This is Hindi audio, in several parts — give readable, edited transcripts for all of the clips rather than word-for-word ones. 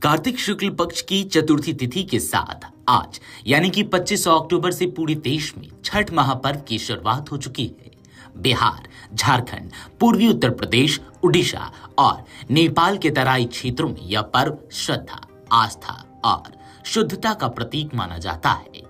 कार्तिक शुक्ल पक्ष की चतुर्थी तिथि के साथ आज यानी कि 25 अक्टूबर से पूरे देश में छठ महापर्व की शुरुआत हो चुकी है। बिहार, झारखंड, पूर्वी उत्तर प्रदेश, उड़ीसा और नेपाल के तराई क्षेत्रों में यह पर्व श्रद्धा, आस्था और शुद्धता का प्रतीक माना जाता है।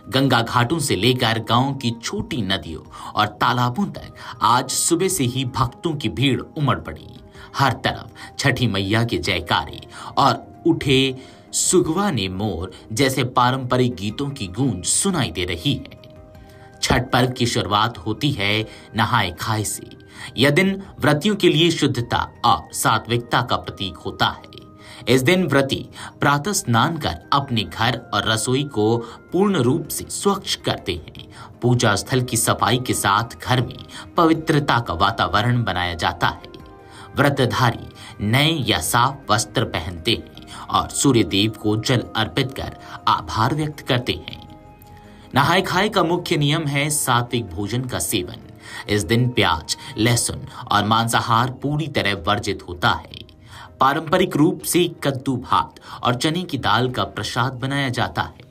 गंगा घाटों से लेकर गांव की छोटी नदियों और तालाबों तक आज सुबह से ही भक्तों की भीड़ उमड़ पड़ी। हर तरफ छठी मैया के जयकारे और उठे सुगवा ने मोर जैसे पारंपरिक गीतों की गूंज सुनाई दे रही है। छठ पर्व की शुरुआत होती है नहाए खाए से। यह दिन व्रतियों के लिए शुद्धता और सात्विकता का प्रतीक होता है। इस दिन व्रती प्रातः स्नान कर अपने घर और रसोई को पूर्ण रूप से स्वच्छ करते हैं। पूजा स्थल की सफाई के साथ घर में पवित्रता का वातावरण बनाया जाता है। व्रतधारी नए या साफ वस्त्र पहनते हैं और सूर्य देव को जल अर्पित कर आभार व्यक्त करते हैं। नहाय खाए का मुख्य नियम है सात्विक भोजन का सेवन। इस दिन प्याज, लहसुन और मांसाहार पूरी तरह वर्जित होता है। पारंपरिक रूप से कद्दू भात और चने की दाल का प्रसाद बनाया जाता है।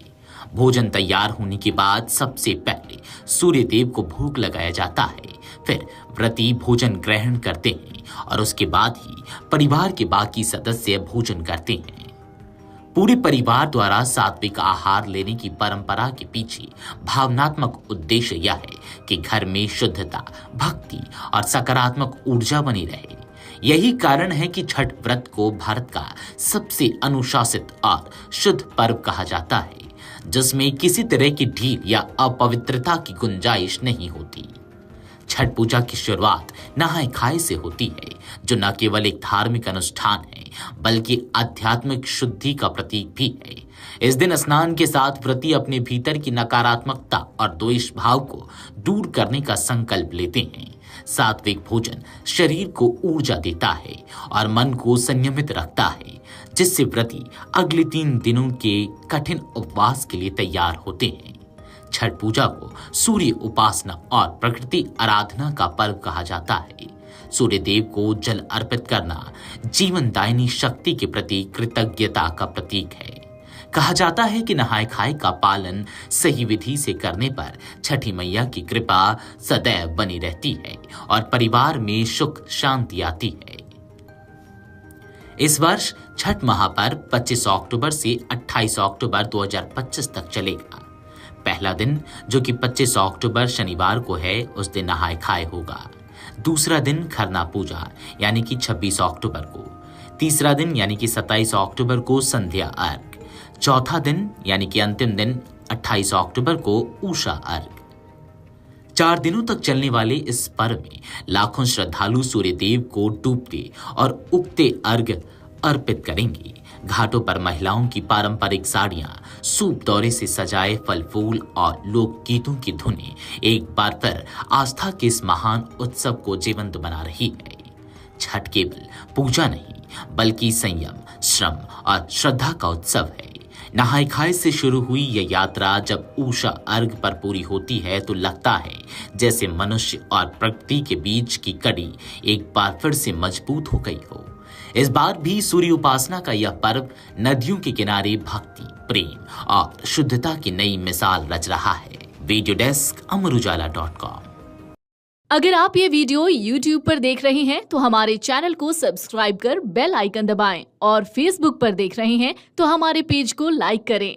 भोजन तैयार होने के बाद सबसे पहले सूर्य देव को भोग लगाया जाता है। फिर व्रती भोजन ग्रहण करते हैं और उसके बाद ही परिवार के बाकी सदस्य भोजन करते हैं। पूरे परिवार द्वारा सात्विक आहार लेने की परंपरा के पीछे भावनात्मक उद्देश्य यह है कि घर में शुद्धता, भक्ति और सकारात्मक ऊर्जा बनी रहे। यही कारण है कि छठ व्रत को भारत का सबसे अनुशासित और शुद्ध पर्व कहा जाता है, जिसमें किसी तरह की ढील या अपवित्रता की गुंजाइश नहीं होती। छठ पूजा की शुरुआत नहाय खाए से होती है, जो न केवल एक धार्मिक अनुष्ठान है बल्कि आध्यात्मिक शुद्धि का प्रतीक भी है। इस दिन स्नान के साथ व्रती अपने भीतर की नकारात्मकता और द्वेष भाव को दूर करने का संकल्प लेते हैं। सात्विक भोजन शरीर को ऊर्जा देता है और मन को संयमित रखता है, जिससे व्रती अगले 3 दिनों के कठिन उपवास के लिए तैयार होते हैं। छठ पूजा को सूर्य उपासना और प्रकृति आराधना का पर्व कहा जाता है। सूर्य देव को जल अर्पित करना जीवनदायिनी शक्ति के प्रति कृतज्ञता का प्रतीक है। कहा जाता है कि नहाय खाए का पालन सही विधि से करने पर छठी मैया की कृपा सदैव बनी रहती है और परिवार में सुख शांति आती है। इस वर्ष छठ महापर्व 25 अक्टूबर से 28 अक्टूबर 2025 तक चलेगा। पहला दिन, जो कि 25 अक्टूबर शनिवार को है, उस दिन नहाय खाए होगा। दूसरा दिन खरना पूजा यानी कि 26 अक्टूबर को। तीसरा दिन यानी कि 27 अक्टूबर को संध्या अर्घ। चौथा दिन यानी कि अंतिम दिन 28 अक्टूबर को उषा अर्घ। 4 दिनों तक चलने वाले इस पर्व में लाखों श्रद्धालु सूर्य देव को डूबते और उगते अर्घ अर्पित करेंगे। घाटों पर महिलाओं की पारंपरिक साड़ियां, सूप दौरे से सजाए फल फूल और लोकगीतों की धुनें एक बार फिर आस्था के इस महान उत्सव को जीवंत बना रही है। छठ केवल पूजा नहीं बल्कि संयम, श्रम और श्रद्धा का उत्सव है। नहाय खाए से शुरू हुई यह यात्रा जब उषा अर्घ पर पूरी होती है तो लगता है जैसे मनुष्य और प्रकृति के बीच की कड़ी एक बार फिर से मजबूत हो गई हो। इस बार भी सूर्य उपासना का यह पर्व नदियों के किनारे भक्ति, प्रेम और शुद्धता की नई मिसाल रच रहा है। वीडियो डेस्क अमरुजाला.com। अगर आप ये वीडियो YouTube पर देख रहे हैं तो हमारे चैनल को सब्सक्राइब कर बेल आइकन दबाएं और Facebook पर देख रहे हैं तो हमारे पेज को लाइक करें।